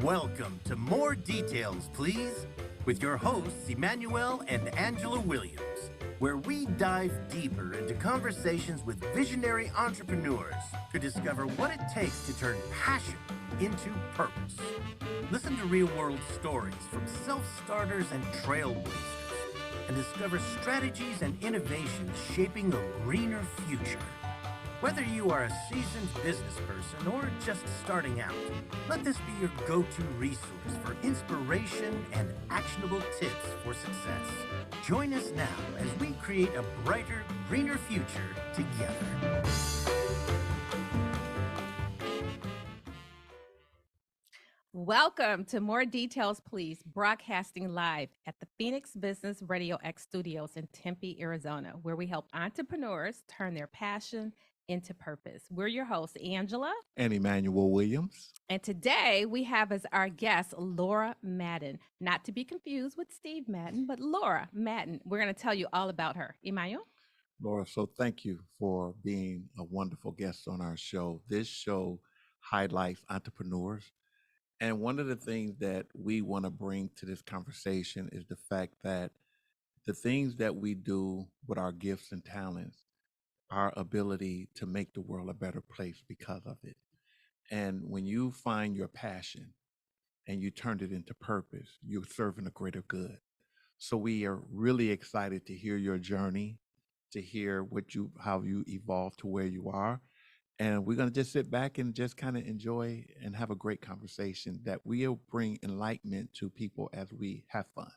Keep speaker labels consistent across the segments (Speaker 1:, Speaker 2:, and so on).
Speaker 1: Welcome to More Details, Please, with your hosts, Emmanuel and Angela Williams, where we dive deeper into conversations with visionary entrepreneurs to discover what it takes to turn passion into purpose. Listen to real-world stories from self-starters and trailblazers, and discover strategies and innovations shaping a greener future. Whether you are a seasoned business person or just starting out, let this be your go-to resource for inspiration and actionable tips for success. Join us now as we create a brighter, greener future together.
Speaker 2: Welcome to More Details, Please, broadcasting live at the Phoenix Business Radio X Studios in Tempe, Arizona, where we help entrepreneurs turn their passion into purpose. We're your hosts, Angela
Speaker 3: and Emmanuel Williams.
Speaker 2: And today we have as our guest, Laura Madden, not to be confused with Steve Madden, but Laura Madden. We're going to tell you all about her. Emmanuel?
Speaker 3: Laura, so thank you for being a wonderful guest on our show. This show highlights entrepreneurs. And one of the things that we want to bring to this conversation is the fact that the things that we do with our gifts and talents, our ability to make the world a better place because of it. And when you find your passion and you turn it into purpose, you're serving a greater good. So we are really excited to hear your journey, to hear how you evolved to where you are. And we're going to just sit back and just kind of enjoy and have a great conversation that will bring enlightenment to people as we have fun.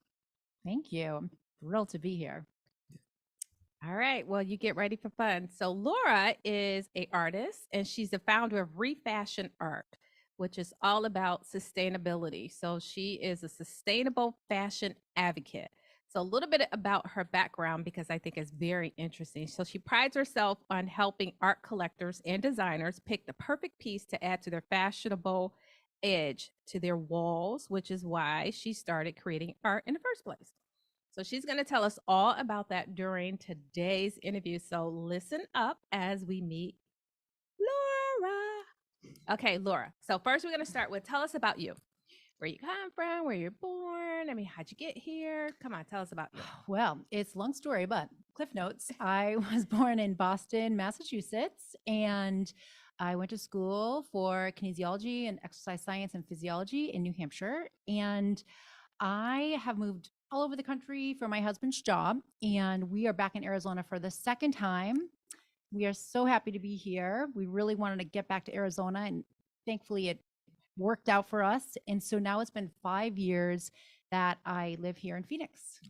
Speaker 4: Thank you. I'm thrilled to be here.
Speaker 2: All right. Well, you get ready for fun. So Laura is an artist and she's the founder of Refashion Art, which is all about sustainability. So she is a sustainable fashion advocate. So a little bit about her background, because I think it's very interesting. So she prides herself on helping art collectors and designers pick the perfect piece to add to their fashionable edge to their walls, which is why she started creating art in the first place. So she's going to tell us all about that during today's interview. So listen up as we meet Laura. Okay, Laura. So first we're going to start with, tell us about you. Where you come from, where you're born. I mean, how'd you get here? Come on, tell us about you.
Speaker 4: Well, it's a long story, but Cliff Notes. I was born in Boston, Massachusetts, and I went to school for kinesiology and exercise science and physiology in New Hampshire. And I have moved all over the country for my husband's job, and we are back in Arizona for the second time. We are so happy to be here. We really wanted to get back to Arizona, and thankfully it worked out for us. And so now it's been 5 years that I live here in Phoenix.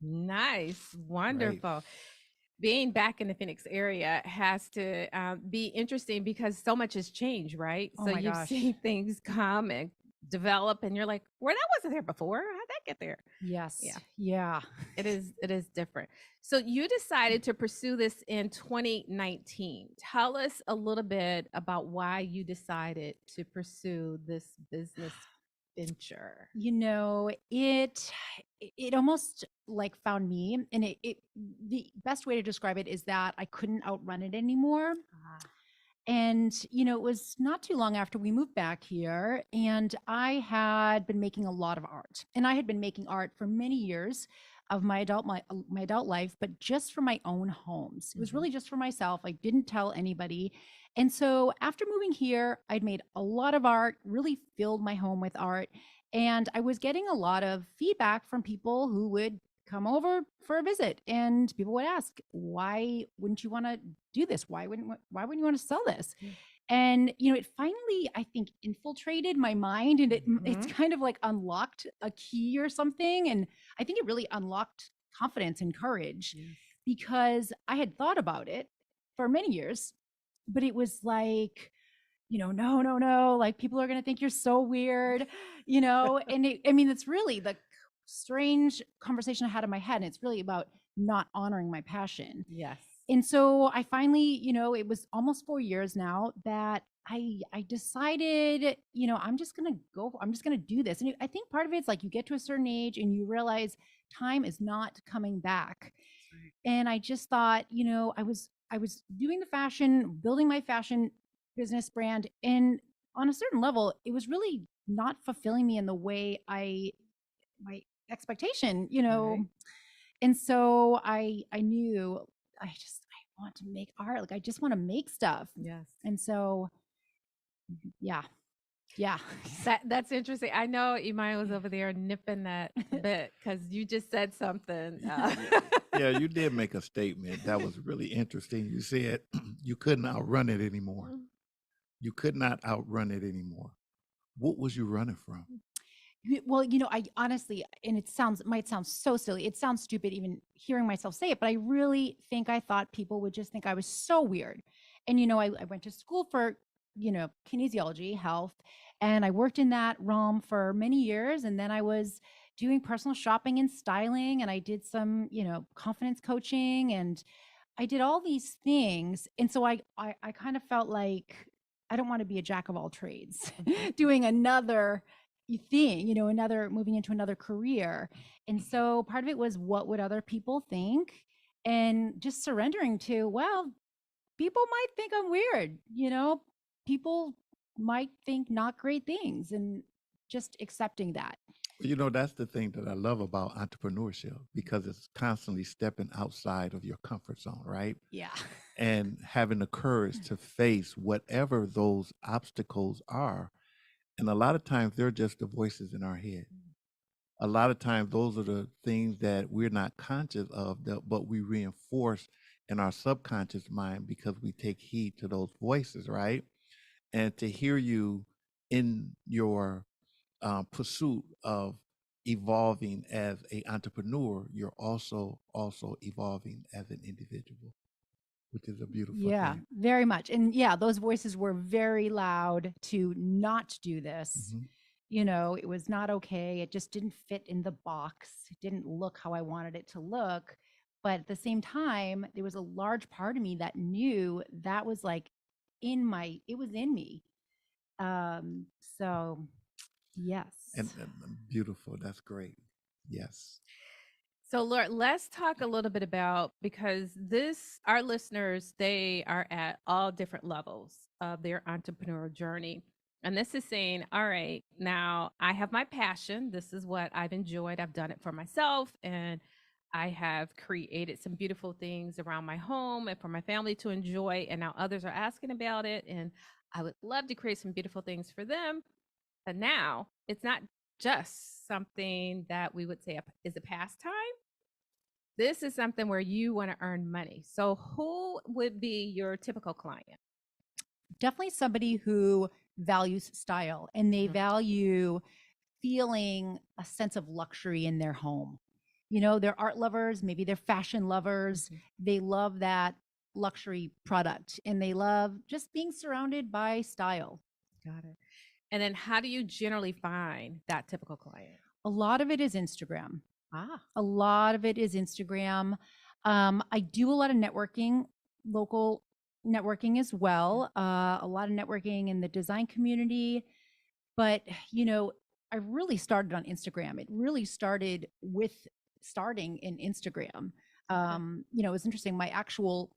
Speaker 2: Nice. Wonderful. Right. Being back in the Phoenix area has to be interesting because so much has changed, right?
Speaker 4: Oh,
Speaker 2: so you've seen things come and develop and you're like, well, that wasn't there before. How'd that get there?
Speaker 4: Yes. Yeah.
Speaker 2: It is different. So you decided to pursue this in 2019. Tell us a little bit about why you decided to pursue this business venture.
Speaker 4: You know, it almost like found me, and the best way to describe it is that I couldn't outrun it anymore. And, you know, it was not too long after we moved back here, and I had been making a lot of art. And I had been making art for many years of my adult life, but just for my own homes. It was really just for myself. I didn't tell anybody. And so after moving here, I'd made a lot of art, really filled my home with art. And I was getting a lot of feedback from people who would come over for a visit, and people would ask, why wouldn't you want to do this? Why wouldn't you want to sell this? And, you know, it finally, I think, infiltrated my mind, and it's kind of like unlocked a key or something. And I think it really unlocked confidence and courage because I had thought about it for many years, but it was like, you know, no, like people are going to think you're so weird, you know, and it's really the strange conversation I had in my head. And it's really about not honoring my passion.
Speaker 2: Yes.
Speaker 4: And so I finally, you know, it was almost 4 years now that I decided, you know, I'm just going to do this. And I think part of it's like you get to a certain age and you realize time is not coming back. And I just thought, you know, I was I was doing the fashion, building my fashion business brand, and on a certain level, it was really not fulfilling me in the way my expectation,
Speaker 2: Right.
Speaker 4: And so I knew I want to make art. Like I just want to make stuff.
Speaker 2: Yes.
Speaker 4: And so yeah. Yeah.
Speaker 2: That's interesting. I know Imai was over there nipping that bit because you just said something.
Speaker 3: Yeah, you did make a statement that was really interesting. You said you couldn't outrun it anymore. You could not outrun it anymore. What was you running from?
Speaker 4: Well, I honestly, and might sound so silly. It sounds stupid even hearing myself say it, but I really think I thought people would just think I was so weird. And, I went to school for, kinesiology, health, and I worked in that realm for many years. And then I was doing personal shopping and styling, and I did some, confidence coaching, and I did all these things. And so I kind of felt like I don't want to be a jack of all trades doing another thing, another moving into another career. And so part of it was what would other people think and just surrendering to, well, people might think I'm weird, people might think not great things and just accepting that.
Speaker 3: That's the thing that I love about entrepreneurship because it's constantly stepping outside of your comfort zone, right?
Speaker 4: Yeah.
Speaker 3: And having the courage to face whatever those obstacles are. And a lot of times they're just the voices in our head. A lot of times those are the things that we're not conscious of, but we reinforce in our subconscious mind because we take heed to those voices, right? And to hear you in your pursuit of evolving as an entrepreneur, you're also evolving as an individual, which is a beautiful
Speaker 4: Yeah,
Speaker 3: thing.
Speaker 4: very much. And yeah, those voices were very loud to not do this.
Speaker 3: Mhm.
Speaker 4: It was not okay. It just didn't fit in the box. It didn't look how I wanted it to look. But at the same time, there was a large part of me that knew that was like it was in me. So yes.
Speaker 3: And beautiful. That's great. Yes.
Speaker 2: So, Lord, let's talk a little bit about because our listeners, they are at all different levels of their entrepreneurial journey. And this is saying, all right, now I have my passion. This is what I've enjoyed. I've done it for myself and I have created some beautiful things around my home and for my family to enjoy. And now others are asking about it. And I would love to create some beautiful things for them. But now it's not just something that we would say is a pastime. This is something where you want to earn money. So, who would be your typical client?
Speaker 4: Definitely somebody who values style and they
Speaker 2: Mhm.
Speaker 4: value feeling a sense of luxury in their home. They're art lovers, maybe they're fashion lovers. They love that luxury product and they love just being surrounded by style.
Speaker 2: Got it. And then, how do you generally find that typical client?
Speaker 4: A lot of it is Instagram.
Speaker 2: Ah,
Speaker 4: A lot of it is Instagram. I do a lot of networking, local networking as well. A lot of networking in the design community. But, I really started on Instagram. It really started with starting in Instagram. It was interesting. My actual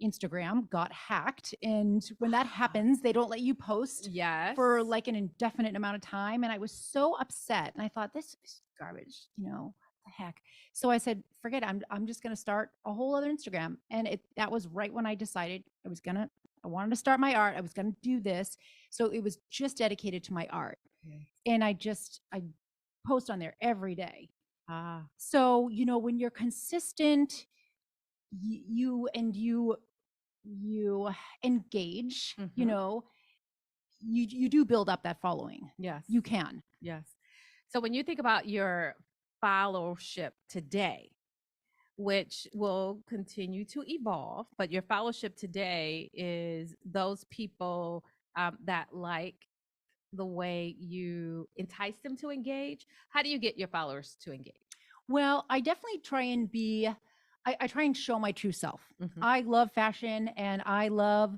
Speaker 4: Instagram got hacked. And when that happens, they don't let you post
Speaker 2: yes.
Speaker 4: for like an indefinite amount of time. And I was so upset. And I thought, this is garbage, what the heck. So I said, forget it. I'm just going to start a whole other Instagram. And that was right when I decided I wanted to start my art. I was going to do this. So it was just dedicated to my art. And I post on there every day.
Speaker 2: Ah,
Speaker 4: So, when you're consistent, you engage,
Speaker 2: Mhm.
Speaker 4: you do build up that following.
Speaker 2: yes.
Speaker 4: You can.
Speaker 2: Yes. So, when you think about your followership today, which will continue to evolve, but your followership today is those people that like the way you entice them to engage. How do you get your followers to engage?
Speaker 4: Well, I definitely try and I try and show my true self.
Speaker 2: Mhm.
Speaker 4: I love fashion and I love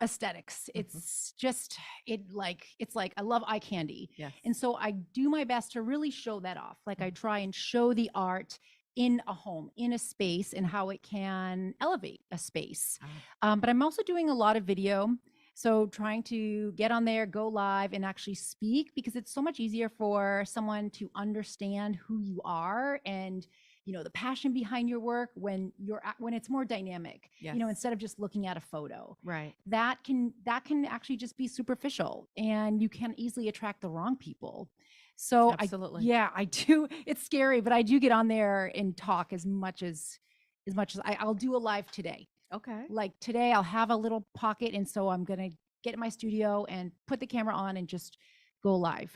Speaker 4: aesthetics.
Speaker 2: Mhm.
Speaker 4: It's just, it's like I love eye candy.
Speaker 2: Yes.
Speaker 4: And so I do my best to really show that off. Like I try and show the art in a home, in a space, and how it can elevate a space.
Speaker 2: Ah.
Speaker 4: But I'm also doing a lot of video. So trying to get on there, go live, and actually speak, because it's so much easier for someone to understand who you are and the passion behind your work when when it's more dynamic.
Speaker 2: Yes.
Speaker 4: Instead of just looking at a photo.
Speaker 2: Right.
Speaker 4: That can actually just be superficial, and you can easily attract the wrong people. So
Speaker 2: Absolutely.
Speaker 4: I do. It's scary, but I do get on there and talk as much as I'll do a live today.
Speaker 2: Okay.
Speaker 4: Like today, I'll have a little pocket, and so I'm gonna get in my studio and put the camera on and just go live.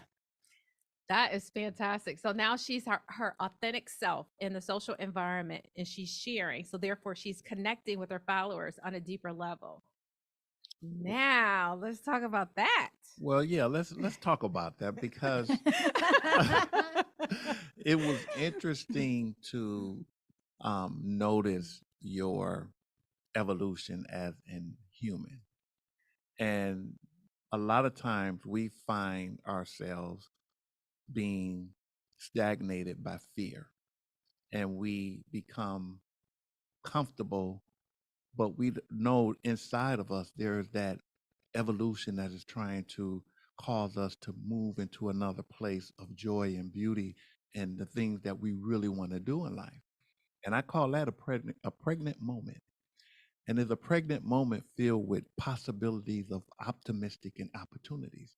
Speaker 2: That is fantastic. So now she's her authentic self in the social environment, and she's sharing. So therefore, she's connecting with her followers on a deeper level. Now let's talk about that.
Speaker 3: Well, yeah, let's talk about that, because it was interesting to notice your evolution as an human. And a lot of times we find ourselves being stagnated by fear, and we become comfortable, but we know inside of us there's that evolution that is trying to cause us to move into another place of joy and beauty and the things that we really want to do in life. And I call that a pregnant moment. And it's a pregnant moment filled with possibilities of optimistic and opportunities.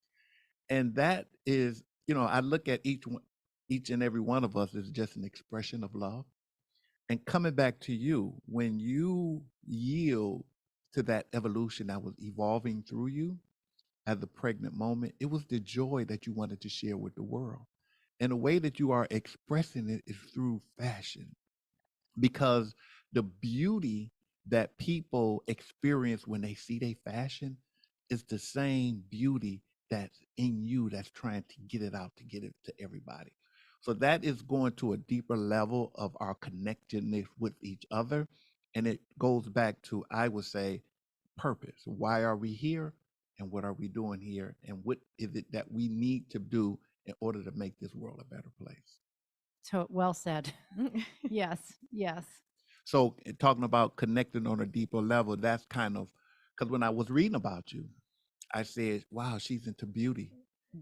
Speaker 3: And that is, I look at each and every one of us as just an expression of love. And coming back to you, when you yield to that evolution that was evolving through you at the pregnant moment, it was the joy that you wanted to share with the world. And the way that you are expressing it is through fashion, because the beauty that people experience when they see their fashion is the same beauty that's in you, that's trying to get it out, to get it to everybody. So that is going to a deeper level of our connectedness with each other. And it goes back to, I would say, purpose. Why are we here? And what are we doing here? And what is it that we need to do in order to make this world a better place?
Speaker 4: So well said. Yes.
Speaker 3: So talking about connecting on a deeper level, that's kind of, because when I was reading about you, I said, wow, she's into beauty,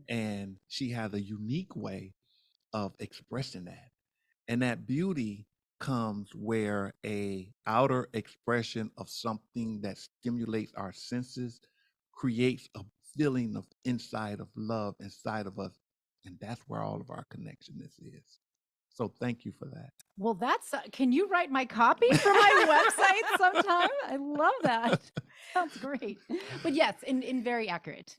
Speaker 3: and she has a unique way of expressing that. And that beauty comes where a outer expression of something that stimulates our senses creates a feeling of inside of love inside of us. And that's where all of our connectedness is. So thank you for that.
Speaker 4: Well, can you write my copy for my website sometime? I love that. Sounds great. But yes, in very accurate.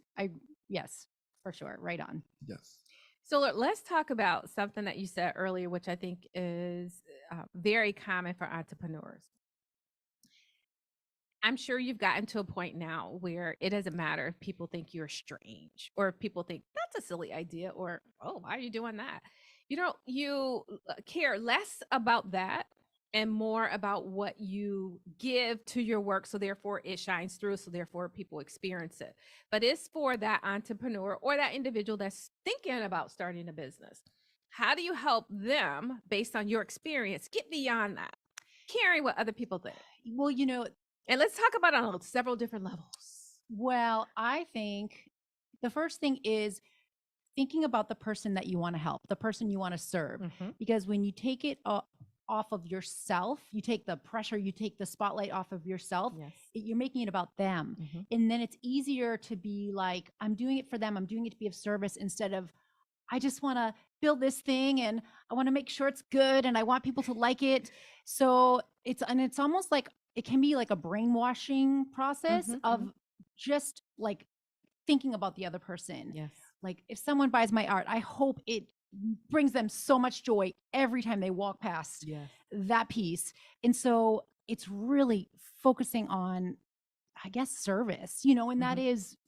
Speaker 4: Yes, for sure. Right on.
Speaker 3: Yes.
Speaker 2: So let's talk about something that you said earlier, which I think is very common for entrepreneurs. I'm sure you've gotten to a point now where it doesn't matter if people think you're strange, or if people think that's a silly idea, or, oh, why are you doing that? You care less about that and more about what you give to your work. So therefore it shines through. So therefore people experience it. But it's for that entrepreneur or that individual that's thinking about starting a business. How do you help them, based on your experience, get beyond that, caring what other people think?
Speaker 4: Well,
Speaker 2: and let's talk about it on several different levels.
Speaker 4: Well, I think the first thing is thinking about the person that you want to help, the person you want to serve.
Speaker 2: Mm-hmm.
Speaker 4: Because when you take it off of yourself, you take the pressure, you take the spotlight off of yourself,
Speaker 2: Yes.
Speaker 4: You're making it about them.
Speaker 2: Mm-hmm.
Speaker 4: And then it's easier to be like, I'm doing it for them. I'm doing it to be of service, instead of, I just want to build this thing and I want to make sure it's good and I want people to like it. So it's almost like, it can be like a brainwashing process of just like thinking about the other person.
Speaker 2: Yes.
Speaker 4: Like, if someone buys my art, I hope it brings them so much joy every time they walk past that piece. And so it's really focusing on, I guess, service, and that is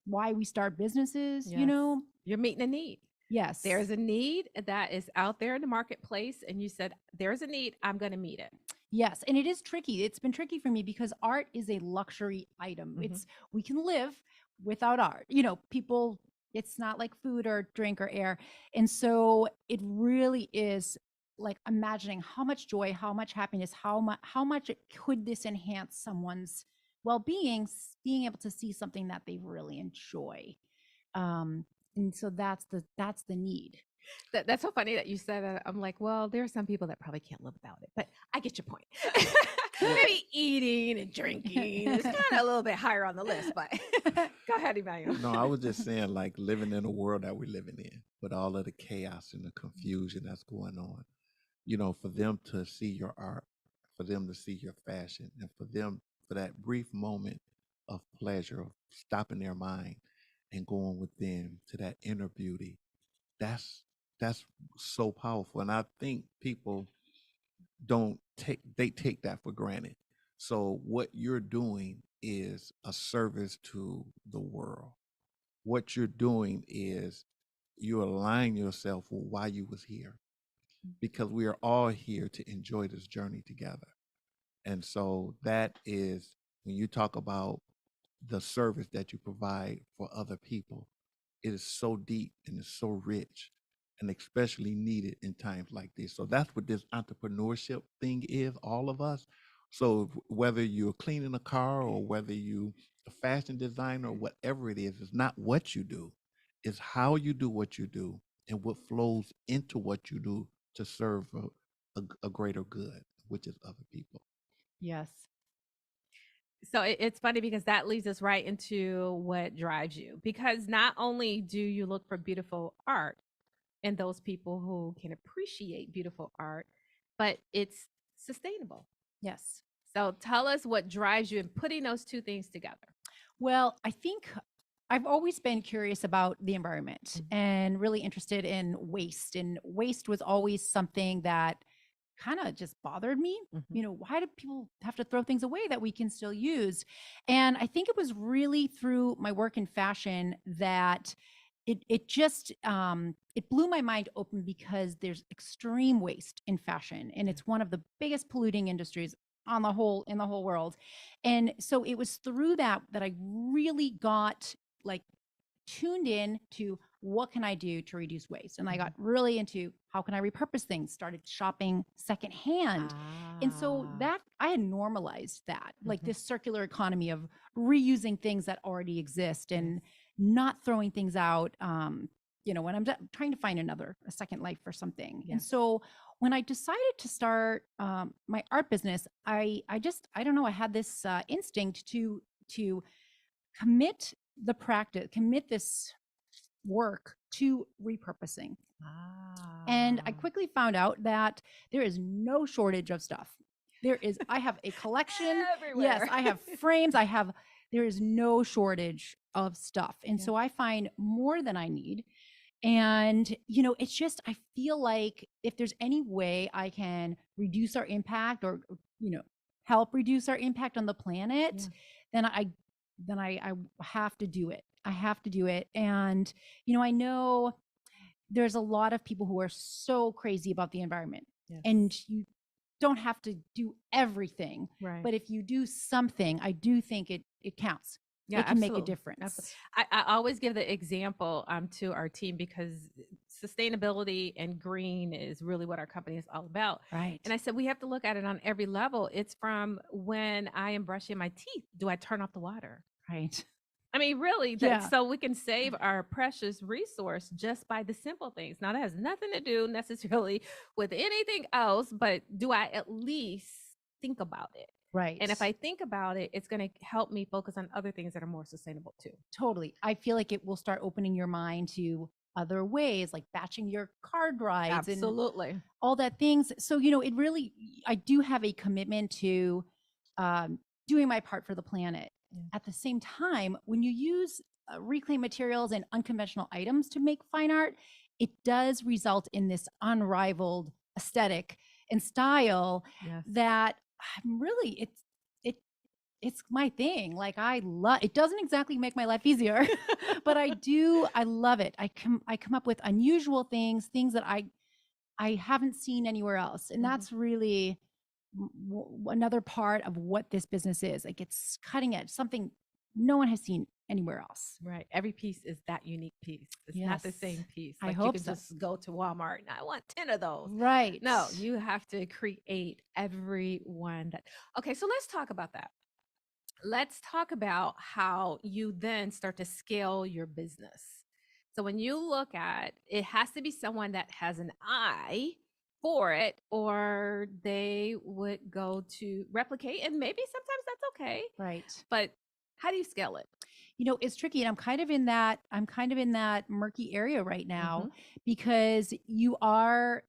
Speaker 4: why we start businesses.
Speaker 2: You're meeting a need.
Speaker 4: Yes.
Speaker 2: There's a need that is out there in the marketplace, and you said, there's a need, I'm going to meet it.
Speaker 4: Yes. And it is tricky. It's been tricky for me because art is a luxury item. We can live without art. People, it's not like food or drink or air. And so it really is like imagining how much joy, how much happiness, how much could this enhance someone's well-being, being able to see something that they really enjoy. And so that's the need.
Speaker 2: That's so funny that you said that. I'm like, well, there are some people that probably can't live without it, but I get your point. Maybe eating and drinking is kind of a little bit higher on the list, but go ahead, Emmanuel.
Speaker 3: No, I was just saying, like, living in the world that we're living in with all of the chaos and the confusion that's going on, for them to see your art, for them to see your fashion, and for that brief moment of pleasure, of stopping their mind and going within to that inner beauty, that's so powerful. And I think people they take that for granted. So what you're doing is a service to the world. What you're doing is you align yourself with why you was here, because we are all here to enjoy this journey together. And so that is when you talk about the service that you provide for other people, it is so deep and it's so rich and especially needed in times like this. So that's what this entrepreneurship thing is, all of us. So whether you're cleaning a car or whether you a fashion designer or whatever it is, it's not what you do, it's how you do what you do and what flows into what you do to serve a greater good, which is other people.
Speaker 4: Yes.
Speaker 2: So it's funny because that leads us right into what drives you. Because not only do you look for beautiful art and those people who can appreciate beautiful art, but it's sustainable.
Speaker 4: Yes.
Speaker 2: So tell us what drives you in putting those two things together.
Speaker 4: Well, I think I've always been curious about the environment and really interested in waste. And waste was always something that kind of just bothered me. Why do people have to throw things away that we can still use? And I think it was really through my work in fashion that it just it blew my mind open, because there's extreme waste in fashion, and it's one of the biggest polluting industries in the whole world. And so it was through that I really got like tuned in to what can I do to reduce waste. And I got really into how can I repurpose things, started shopping secondhand. And so that I had normalized that, like this circular economy of reusing things that already exist and not throwing things out, when I'm trying to find a second life for something. And so when I decided to start my art business, I don't know, I had this instinct to commit this work to repurposing. And I quickly found out that there is no shortage of stuff. I have a collection.
Speaker 2: Everywhere.
Speaker 4: Yes, I have frames. There is no shortage of stuff. And so I find more than I need. And, it's just, I feel like if there's any way I can reduce our impact or, help reduce our impact on the planet, then I have to do it. I have to do it. And, I know there's a lot of people who are so crazy about the environment, and you don't have to do everything,
Speaker 2: right?
Speaker 4: But if you do something, I do think it counts.
Speaker 2: Yeah,
Speaker 4: it can make a difference.
Speaker 2: I always give the example to our team, because sustainability and green is really what our company is all about.
Speaker 4: Right.
Speaker 2: And I said, we have to look at it on every level. It's from when I am brushing my teeth, do I turn off the water?
Speaker 4: Right.
Speaker 2: I mean, really, so we can save our precious resource just by the simple things. Now, that has nothing to do necessarily with anything else, but do I at least think about it?
Speaker 4: Right.
Speaker 2: And if I think about it, it's going to help me focus on other things that are more sustainable too.
Speaker 4: Totally. I feel like it will start opening your mind to other ways, like batching your card rides.
Speaker 2: Absolutely.
Speaker 4: And all that things. So, it really, I do have a commitment to doing my part for the planet. At the same time, when you use reclaimed materials and unconventional items to make fine art, it does result in this unrivaled aesthetic and style that I'm really, it's my thing. Like I love, it doesn't exactly make my life easier, but I love it. I come up with unusual things that I haven't seen anywhere else. And that's really another part of what this business is. Like it's cutting edge, something no one has seen anywhere else.
Speaker 2: Right. Every piece is that unique piece. It's not the
Speaker 4: Yes.
Speaker 2: same piece.
Speaker 4: I
Speaker 2: Like you
Speaker 4: hope
Speaker 2: can
Speaker 4: so.
Speaker 2: just go to Walmart and I want 10 of those.
Speaker 4: Right.
Speaker 2: No, you have to create every one that. Okay, so let's talk about that. Let's talk about how you then start to scale your business. So when you look at it, has to be someone that has an eye for it, or they would go to replicate, and maybe sometimes that's okay.
Speaker 4: Right.
Speaker 2: But how do you scale it?
Speaker 4: It's tricky, and I'm kind of in that murky area right now because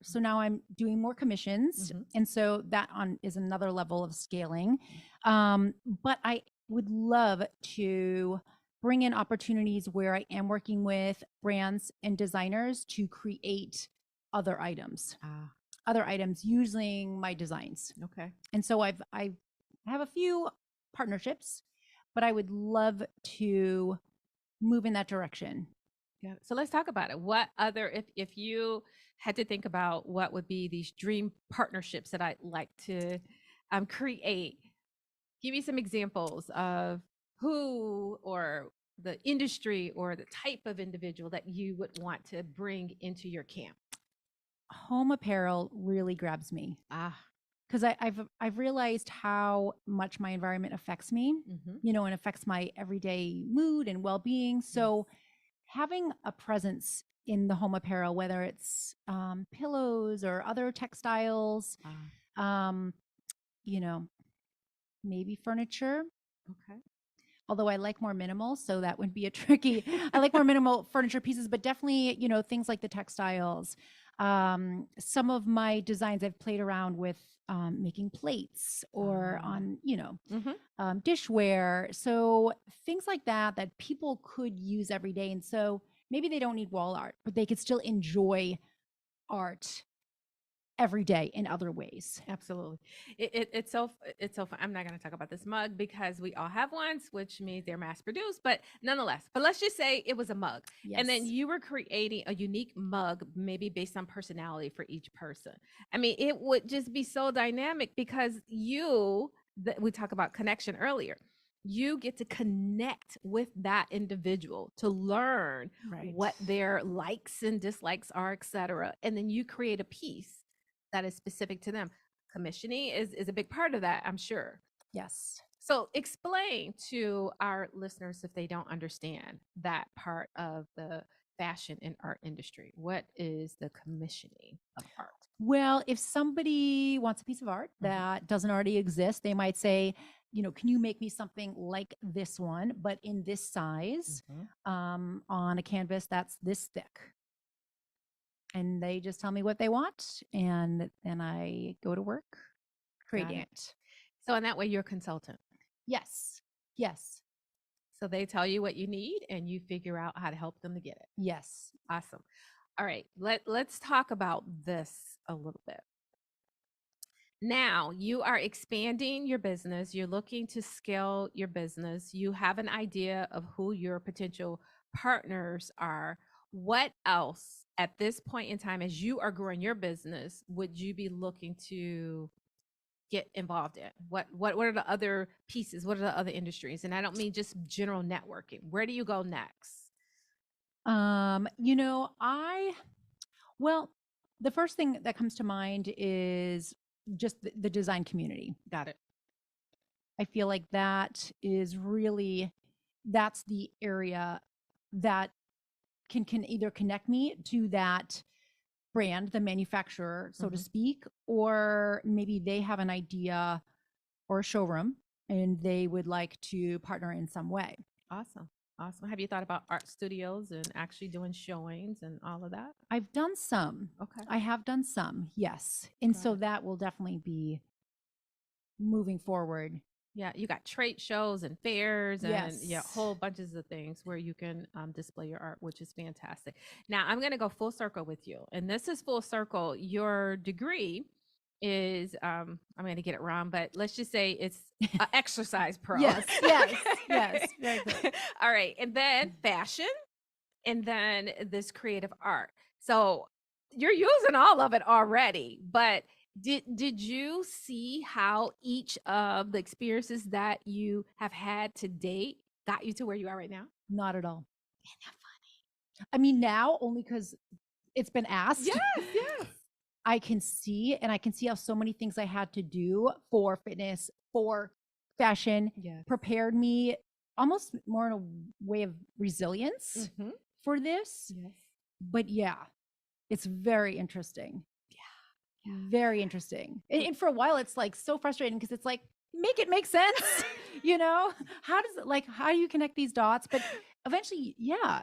Speaker 4: so now I'm doing more commissions, and so that is another level of scaling. But I would love to bring in opportunities where I am working with brands and designers to create other items using my designs.
Speaker 2: Okay.
Speaker 4: And so I have a few partnerships, but I would love to move in that direction.
Speaker 2: Yeah. So let's talk about it. What other, if you had to think about what would be these dream partnerships that I'd like to create, give me some examples of who or the industry or the type of individual that you would want to bring into your camp.
Speaker 4: Home apparel really grabs me because I've realized how much my environment affects me, and affects my everyday mood and well-being. So having a presence in the home apparel, whether it's pillows or other textiles, maybe furniture.
Speaker 2: Okay.
Speaker 4: Although I like more minimal, so that would be a tricky. I like more minimal furniture pieces, but definitely, things like the textiles. Some of my designs I've played around with making plates or on, dishware. So things like that people could use every day. And so maybe they don't need wall art, but they could still enjoy art every day in other ways.
Speaker 2: Absolutely. It's so fun. I'm not going to talk about this mug because we all have ones, which means they're mass produced, but nonetheless, but let's just say it was a mug.
Speaker 4: Yes.
Speaker 2: And then you were creating a unique mug, maybe based on personality for each person. I mean, it would just be so dynamic because we talked about connection earlier. You get to connect with that individual to learn what their likes and dislikes are, etc. And then you create a piece that is specific to them. Commissioning is a big part of that, I'm sure.
Speaker 4: Yes.
Speaker 2: So explain to our listeners if they don't understand that part of the fashion and art industry. What is the commissioning of art?
Speaker 4: Well, if somebody wants a piece of art that doesn't already exist, they might say, can you make me something like this one, but in this size, on a canvas that's this thick? And they just tell me what they want, and then I go to work creating it.
Speaker 2: So in that way, you're a consultant.
Speaker 4: Yes.
Speaker 2: So they tell you what you need, and you figure out how to help them to get it.
Speaker 4: Yes.
Speaker 2: Awesome. All right, let's talk about this a little bit. Now you are expanding your business. You're looking to scale your business. You have an idea of who your potential partners are. What else at this point in time, as you are growing your business, would you be looking to get involved in? What are the other pieces? What are the other industries? And I don't mean just general networking. Where do you go next?
Speaker 4: The first thing that comes to mind is just the design community.
Speaker 2: Got it.
Speaker 4: I feel like that's the area that can either connect me to that brand, the manufacturer, so to speak, or maybe they have an idea or a showroom and they would like to partner in some way.
Speaker 2: Awesome. Have you thought about art studios and actually doing showings and all of that?
Speaker 4: I've done some.
Speaker 2: Okay.
Speaker 4: I have done some, yes. And so that will definitely be moving forward.
Speaker 2: Yeah, you got trade shows and fairs and whole bunches of things where you can display your art, which is fantastic. Now I'm going to go full circle with you, and this is full circle. Your degree is I'm going to get it wrong, but let's just say it's exercise pro.
Speaker 4: Yes. Very good.
Speaker 2: All right, and then fashion, and then this creative art. So you're using all of it already, but did you see how each of the experiences that you have had to date got you to where you are right now?
Speaker 4: Not at all. Isn't that funny? I mean, now only because it's been asked.
Speaker 2: Yes, yes.
Speaker 4: I can see how so many things I had to do for fitness, for fashion,
Speaker 2: Yes.
Speaker 4: prepared me almost more in a way of resilience for this.
Speaker 2: Yes.
Speaker 4: But yeah, it's very interesting.
Speaker 2: Yeah.
Speaker 4: Very interesting. And for a while, it's like so frustrating because it's like, make it make sense. How do you connect these dots? But eventually, yeah,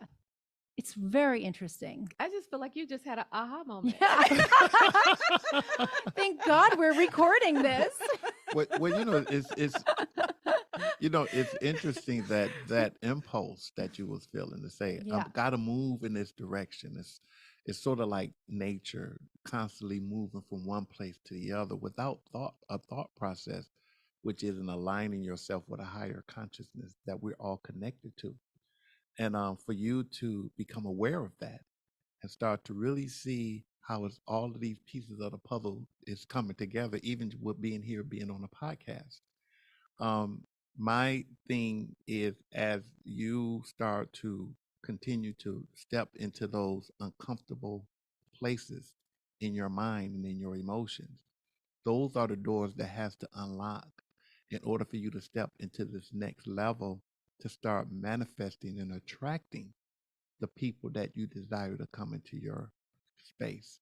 Speaker 4: it's very interesting.
Speaker 2: I just feel like you just had an aha moment.
Speaker 4: Yeah. Thank God we're recording this.
Speaker 3: Well, it's interesting that impulse that you was feeling to say,
Speaker 4: Yeah.
Speaker 3: I've got to move in this direction. It's sort of like nature constantly moving from one place to the other without a thought process, which is in aligning yourself with a higher consciousness that we're all connected to. And for you to become aware of that and start to really see how it's all of these pieces of the puzzle is coming together, even with being here, being on a podcast. Um, my thing is, as you start to continue to step into those uncomfortable places in your mind and in your emotions, those are the doors that has to unlock in order for you to step into this next level to start manifesting and attracting the people that you desire to come into your space.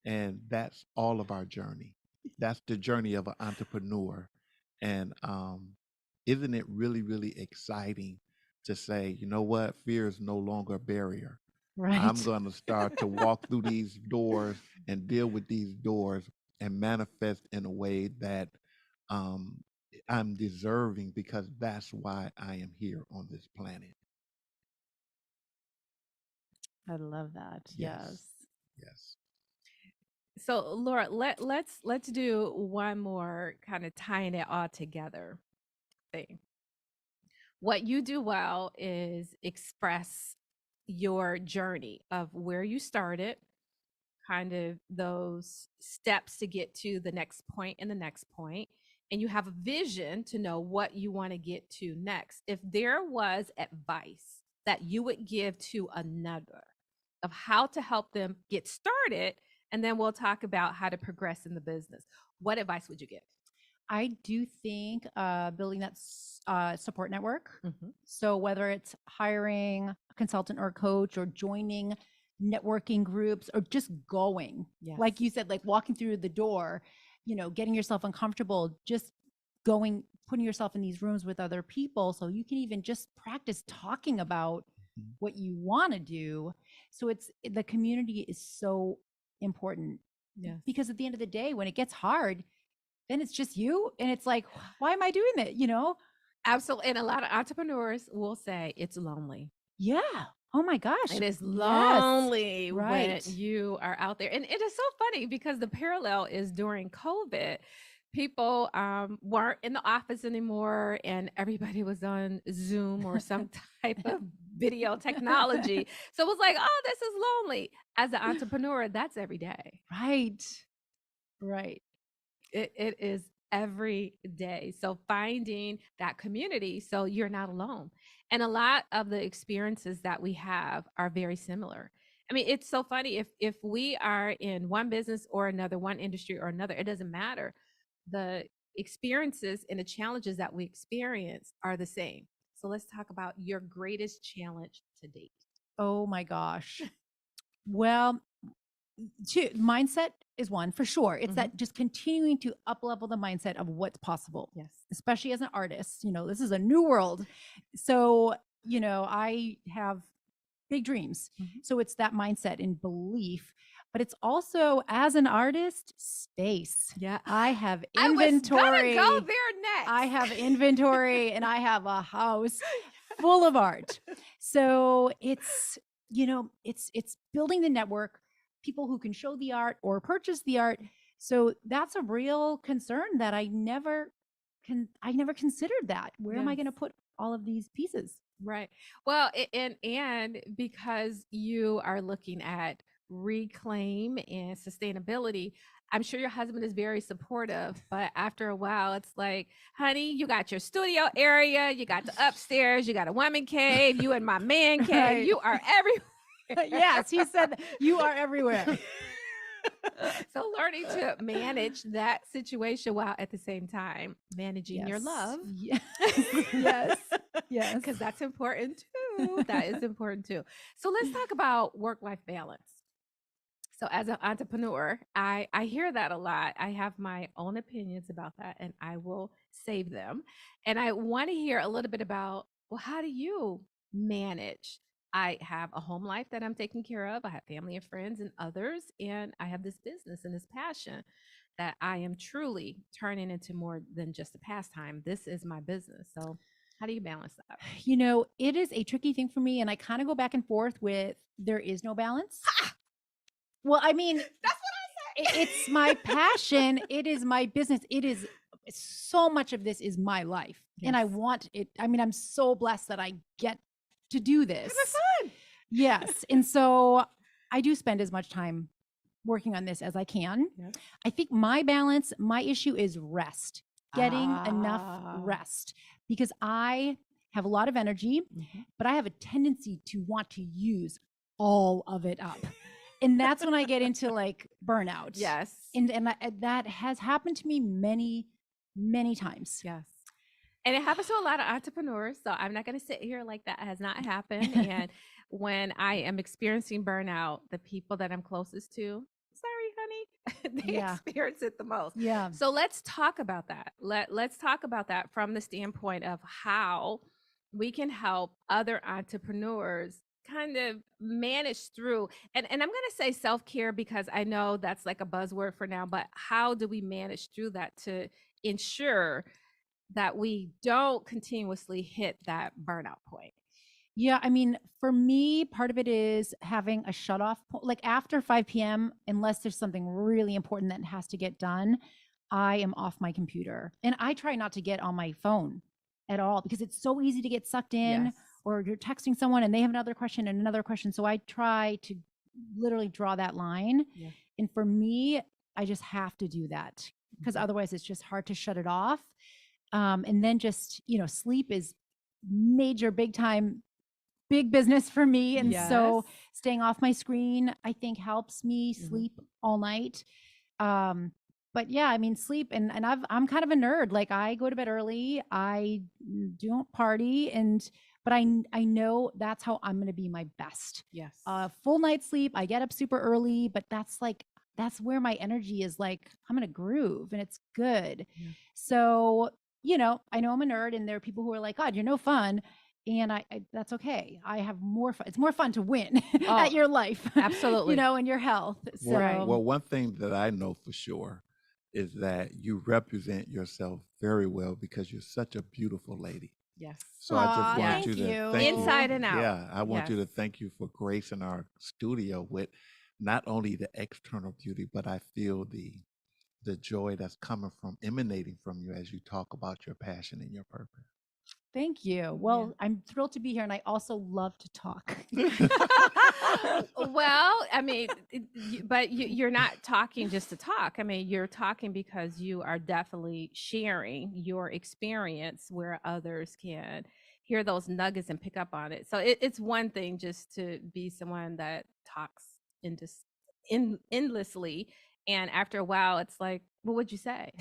Speaker 3: And that's all of our journey. That's the journey of an entrepreneur. And isn't it really, really exciting to say, you know what, fear is no longer a barrier. I'm
Speaker 4: Right.
Speaker 3: going to start to walk through these doors and deal with these doors and manifest in a way that um, I'm deserving, because that's why I am here on this planet.
Speaker 4: I love that.
Speaker 3: Yes.
Speaker 4: Yes.
Speaker 3: Yes.
Speaker 2: So Laura, let's do one more kind of tying it all together thing. What you do well is express your journey of where you started, kind of those steps to get to the next point and the next point, and you have a vision to know what you want to get to next. If there was advice that you would give to another of how to help them get started, and then we'll talk about how to progress in the business, what advice would you give?
Speaker 4: I do think building that support network.
Speaker 2: Mm-hmm.
Speaker 4: So whether it's hiring a consultant or a coach or joining networking groups or just going,
Speaker 2: Yes.
Speaker 4: like you said, like walking through the door, getting yourself uncomfortable, just going, putting yourself in these rooms with other people so you can even just practice talking about what you want to do. So the community is so important.
Speaker 2: Yes.
Speaker 4: Because at the end of the day, when it gets hard, then it's just you. And it's like, why am I doing that?
Speaker 2: Absolutely. And a lot of entrepreneurs will say it's lonely.
Speaker 4: Yeah. Oh my gosh.
Speaker 2: It is
Speaker 4: Yes.
Speaker 2: lonely when
Speaker 4: Right.
Speaker 2: you are out there. And it is so funny because the parallel is during COVID, people weren't in the office anymore and everybody was on Zoom or some type of video technology. So it was like, oh, this is lonely. As an entrepreneur, that's every day.
Speaker 4: Right. Right.
Speaker 2: It is every day. So finding that community so you're not alone. And a lot of the experiences that we have are very similar. I mean, it's so funny if we are in one business or another, one industry or another, it doesn't matter. The experiences and the challenges that we experience are the same. So let's talk about your greatest challenge to date.
Speaker 4: Oh my gosh. Well, mindset is one for sure. It's that just continuing to up level the mindset of what's possible.
Speaker 2: Yes.
Speaker 4: Especially as an artist, this is a new world. So, I have big dreams. So it's that mindset and belief, but it's also as an artist, space.
Speaker 2: Yeah.
Speaker 4: I have inventory.
Speaker 2: I was gonna go there next.
Speaker 4: I have inventory and I have a house full of art. So it's, it's building the network, people who can show the art or purchase the art. So that's a real concern that I never considered that. Where am I going to put all of these pieces?
Speaker 2: Right. Well, and because you are looking at reclaim and sustainability, I'm sure your husband is very supportive, but after a while, it's like, honey, you got your studio area, you got the upstairs, you got a woman cave, you and my man cave,
Speaker 4: Right.
Speaker 2: you are everywhere.
Speaker 4: Yes, he said you are everywhere.
Speaker 2: So learning to manage that situation while at the same time managing your love.
Speaker 4: Yes. Yes. Yes.
Speaker 2: Because that's important too. That is important too. So let's talk about work-life balance. So as an entrepreneur, I hear that a lot. I have my own opinions about that and I will save them. And I want to hear a little bit about, well, how do you manage? I have a home life that I'm taking care of. I have family and friends and others, and I have this business and this passion that I am truly turning into more than just a pastime. This is my business. So how do you balance that?
Speaker 4: You know, it is a tricky thing for me, and I kind of go back and forth with there is no balance. Well, I mean,
Speaker 2: That's what I said.
Speaker 4: it's my passion. It is my business. It is so much of this is my life, and I
Speaker 2: Yes.
Speaker 4: want it. I mean, I'm so blessed that I get to do this.
Speaker 2: Having fun.
Speaker 4: Yes. And so I do spend as much time working on this as I can.
Speaker 2: Yes.
Speaker 4: I think my balance, my issue is rest, getting enough
Speaker 2: Ah.
Speaker 4: rest, because I have a lot of energy,
Speaker 2: Mhm.
Speaker 4: but I have a tendency to want to use all of it up. And that's when I get into like burnout.
Speaker 2: Yes.
Speaker 4: And that has happened to me many, many times.
Speaker 2: Yes. And it happens to a lot of entrepreneurs. So I'm not going to sit here like that has not happened. And when I am experiencing burnout, the people that I'm closest to, sorry, honey, they
Speaker 4: Yeah.
Speaker 2: experience it the most.
Speaker 4: Yeah.
Speaker 2: So let's talk about that. Let's talk about that from the standpoint of how we can help other entrepreneurs kind of manage through. And I'm going to say self-care because I know that's like a buzzword for now, but how do we manage through that to ensure that we don't continuously hit that burnout point?
Speaker 4: Yeah, I mean, for me, part of it is having a shut off like after 5 p.m., unless there's something really important that has to get done, I am off my computer. And I try not to get on my phone at all because it's so easy to get sucked in,
Speaker 2: Yes.
Speaker 4: or you're texting someone and they have another question and another question. So I try to literally draw that line.
Speaker 2: Yeah.
Speaker 4: And for me, I just have to do that because
Speaker 2: Mhm.
Speaker 4: otherwise it's just hard to shut it off. And then just, sleep is major, big time, big business for me. And so
Speaker 2: Yes.
Speaker 4: staying off my screen, I think helps me
Speaker 2: Mhm.
Speaker 4: sleep all night. But yeah, I mean, sleep and I'm kind of a nerd. Like I go to bed early. I don't party but I know that's how I'm going to be my best.
Speaker 2: Yes.
Speaker 4: Full night's sleep. I get up super early, but that's where my energy is like, I'm going to groove and it's good.
Speaker 2: Yeah.
Speaker 4: So, I know I'm a nerd and there are people who are like, God, you're no fun. And I that's okay. I have more fun. It's more fun to win
Speaker 2: Oh,
Speaker 4: at your life,
Speaker 2: absolutely.
Speaker 4: and your health. So
Speaker 2: Right.
Speaker 3: Well, one thing that I know for sure is that you represent yourself very well because you're such a beautiful lady.
Speaker 2: Yes.
Speaker 3: So I just
Speaker 4: Aw,
Speaker 3: want
Speaker 2: Yes.
Speaker 3: you
Speaker 4: thank
Speaker 3: to
Speaker 4: you.
Speaker 3: thank you.
Speaker 2: Inside and out.
Speaker 3: Yeah, I want you to
Speaker 2: Yes.
Speaker 3: thank you for gracing our studio with not only the external beauty, but I feel the joy that's emanating from you as you talk about your passion and your purpose.
Speaker 4: Thank you. Well, I'm thrilled to be here, and I also love to talk.
Speaker 2: Well, I mean, but you're not talking just to talk. I mean, you're talking because you are definitely sharing your experience where others can hear those nuggets and pick up on it. So it's one thing just to be someone that talks endlessly, and after a while, it's like, what would you say?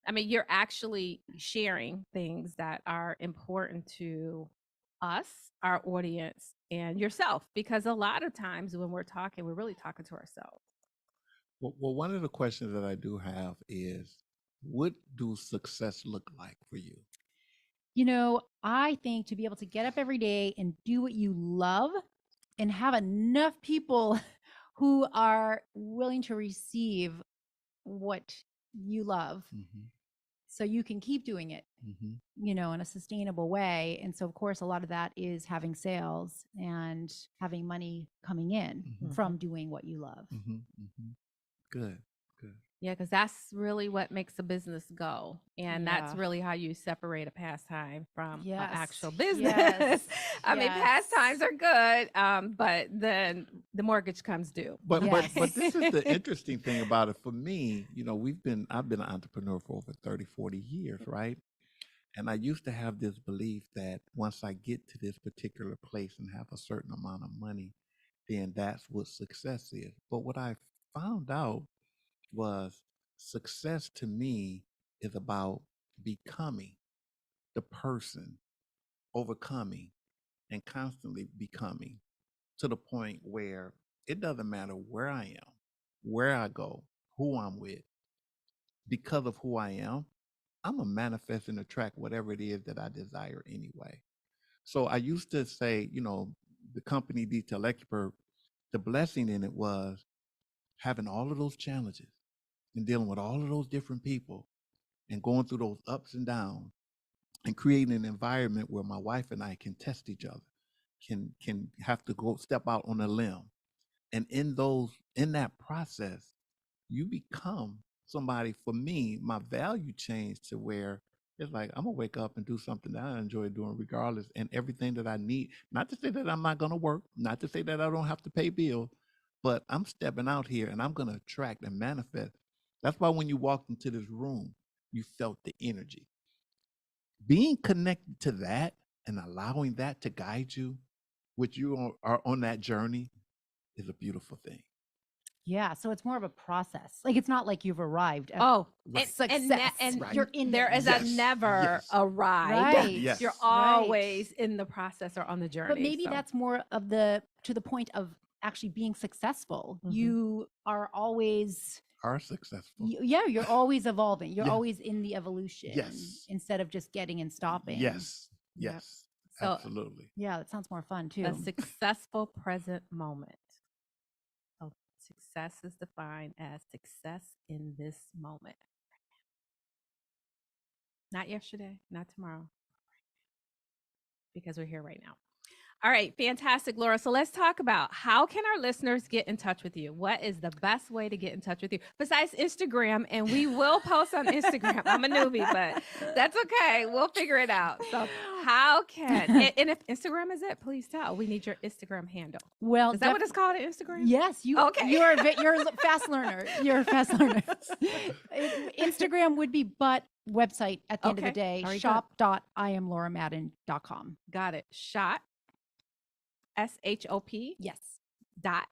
Speaker 2: I mean, you're actually sharing things that are important to us, our audience, and yourself, because a lot of times when we're talking, we're really talking to ourselves.
Speaker 3: Well, one of the questions that I do have is, what do success look like for you?
Speaker 4: I think to be able to get up every day and do what you love and have enough people who are willing to receive what you love
Speaker 3: Mm-hmm.
Speaker 4: so you can keep doing it,
Speaker 3: Mm-hmm.
Speaker 4: in a sustainable way. And so, of course, a lot of that is having sales and having money coming in
Speaker 3: Mhm.
Speaker 4: from doing what you love.
Speaker 3: Mm-hmm. Mm-hmm. Good. Good.
Speaker 2: Yeah, because that's really what makes a business go. And that's
Speaker 4: Yeah.
Speaker 2: really how you separate a pastime from
Speaker 4: Yes.
Speaker 2: actual business.
Speaker 4: Yes.
Speaker 2: I mean, pastimes
Speaker 4: Yes.
Speaker 2: are good, but then the mortgage comes due.
Speaker 3: But
Speaker 4: Yes.
Speaker 3: this is the interesting thing about it for me. I've been an entrepreneur for over 30, 40 years, right? And I used to have this belief that once I get to this particular place and have a certain amount of money, then that's what success is. But what I found out was success to me is about becoming the person, overcoming and constantly becoming to the point where it doesn't matter where I am, where I go, who I'm with, because of who I am, I'm a manifest and attract whatever it is that I desire anyway. So I used to say, the company detail expert, the blessing in it was having all of those challenges and dealing with all of those different people and going through those ups and downs and creating an environment where my wife and I can test each other, can have to go step out on a limb. And in that process, you become somebody. For me, my value changed to where it's like I'm gonna wake up and do something that I enjoy doing regardless, and everything that I need. Not to say that I'm not gonna work, not to say that I don't have to pay bills, but I'm stepping out here and I'm gonna attract and manifest. That's why when you walked into this room, you felt the energy. Being connected to that and allowing that to guide you, which are on that journey, is a beautiful thing.
Speaker 4: Yeah. So it's more of a process. Like it's not like you've arrived at
Speaker 2: Oh,
Speaker 3: Right.
Speaker 4: success.
Speaker 2: and
Speaker 3: Right.
Speaker 4: You're in
Speaker 2: there
Speaker 4: it.
Speaker 2: is
Speaker 3: Yes,
Speaker 2: a never
Speaker 3: yes.
Speaker 2: a ride.
Speaker 4: Right.
Speaker 3: Yes.
Speaker 2: You're
Speaker 4: Right.
Speaker 2: always in the process or on the journey.
Speaker 4: But maybe
Speaker 2: so.
Speaker 4: that's more of to the point of actually being successful.
Speaker 2: Mhm.
Speaker 4: You are always
Speaker 3: Are successful.
Speaker 4: you're always evolving. You're
Speaker 3: Yes.
Speaker 4: always in the evolution
Speaker 3: Yes.
Speaker 4: instead of just getting and stopping.
Speaker 3: Yes.
Speaker 2: Yep.
Speaker 3: Yes.
Speaker 2: So
Speaker 3: Absolutely.
Speaker 4: Yeah, that sounds more fun too.
Speaker 2: a successful present moment. So success is defined as success in this moment. Not yesterday, not tomorrow, because we're here right now. All right, fantastic, Laura. So let's talk about how can our listeners get in touch with you? What is the best way to get in touch with you besides Instagram? And we will post on Instagram. I'm a newbie, but that's okay. We'll figure it out. So how can and if Instagram is it, please tell. We need your Instagram handle.
Speaker 4: Well,
Speaker 2: Is that what it's called on Instagram?
Speaker 4: Yes, you.
Speaker 2: Okay.
Speaker 4: You're a fast learner. You're a fast learner. Instagram would be, but website at the end of the
Speaker 2: Okay.
Speaker 4: day,
Speaker 2: Very good.
Speaker 4: shop.IamLauraMadden.com.
Speaker 2: Got it. Shop. SHOP.
Speaker 4: Yes.
Speaker 2: Dot.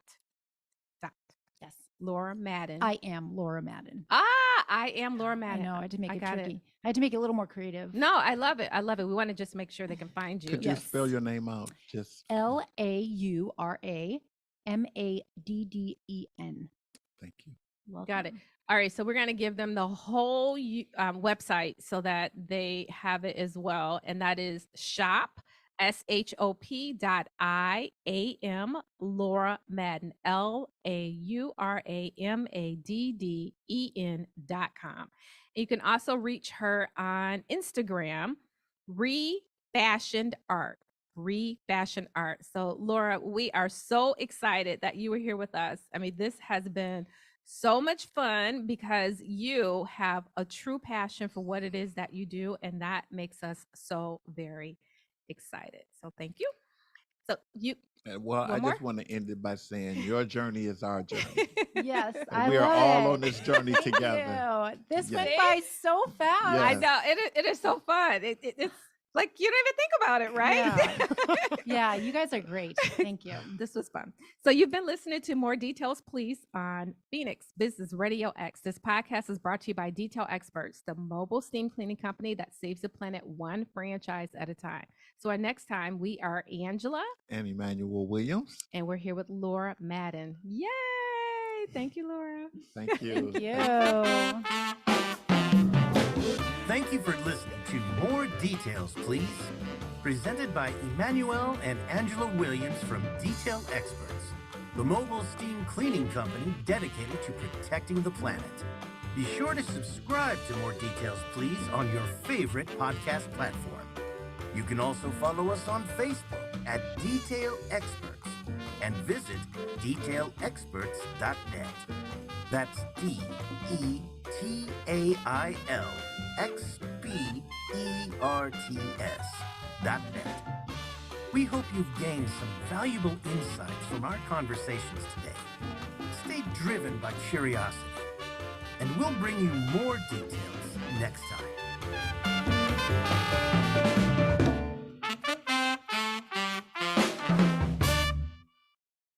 Speaker 4: Yes.
Speaker 2: Laura Madden.
Speaker 4: I am Laura Madden.
Speaker 2: I am Laura
Speaker 4: I
Speaker 2: Madden.
Speaker 4: know. I had to make it
Speaker 2: got
Speaker 4: tricky. I had to make it a little more creative.
Speaker 2: No, I love it. I love it. We want to just make sure they can find you.
Speaker 3: Could you spell your name out? Just
Speaker 4: LauraMadden.
Speaker 3: thank you.
Speaker 2: Got it. All right. So we're going to give them the whole website so that they have it as well. And that is shop, SHOP.IAM Laura Madden, LauraMadden.com. You can also reach her on Instagram, Refashioned Art. Refashioned Art. So, Laura, we are so excited that you were here with us. I mean, this has been so much fun because you have a true passion for what it is that you do, and that makes us so very excited. So, thank you. So,
Speaker 3: Well, I
Speaker 2: One more?
Speaker 3: just want to end it by saying your journey is our journey.
Speaker 4: Yes,
Speaker 3: And
Speaker 4: I
Speaker 3: we are
Speaker 4: love
Speaker 3: all
Speaker 4: it.
Speaker 3: on this journey
Speaker 4: Thank
Speaker 3: together.
Speaker 4: you. This went
Speaker 3: Yes.
Speaker 4: by so fast.
Speaker 2: I
Speaker 3: Yes.
Speaker 2: know it is so fun. It's like you don't even think about it, right?
Speaker 4: Yeah, you guys are great. Thank you.
Speaker 2: This was fun. So you've been listening to More Details, Please on Phoenix Business Radio X. This podcast is brought to you by Detail Experts, the mobile steam cleaning company that saves the planet one franchise at a time. So our next time, we are Angela.
Speaker 3: And Emmanuel Williams.
Speaker 2: And we're here with Laura Madden. Yay! Thank you, Laura.
Speaker 3: Thank you.
Speaker 4: Thank you.
Speaker 1: Thank you for listening to More Details, Please, presented by Emmanuel and Angela Williams from Detail Experts, the mobile steam cleaning company dedicated to protecting the planet. Be sure to subscribe to More Details, Please on your favorite podcast platform. You can also follow us on Facebook at Detail Experts and visit detailexperts.net. That's DETAILXPERTS.net. We hope you've gained some valuable insights from our conversations today. Stay driven by curiosity, and we'll bring you more details next time.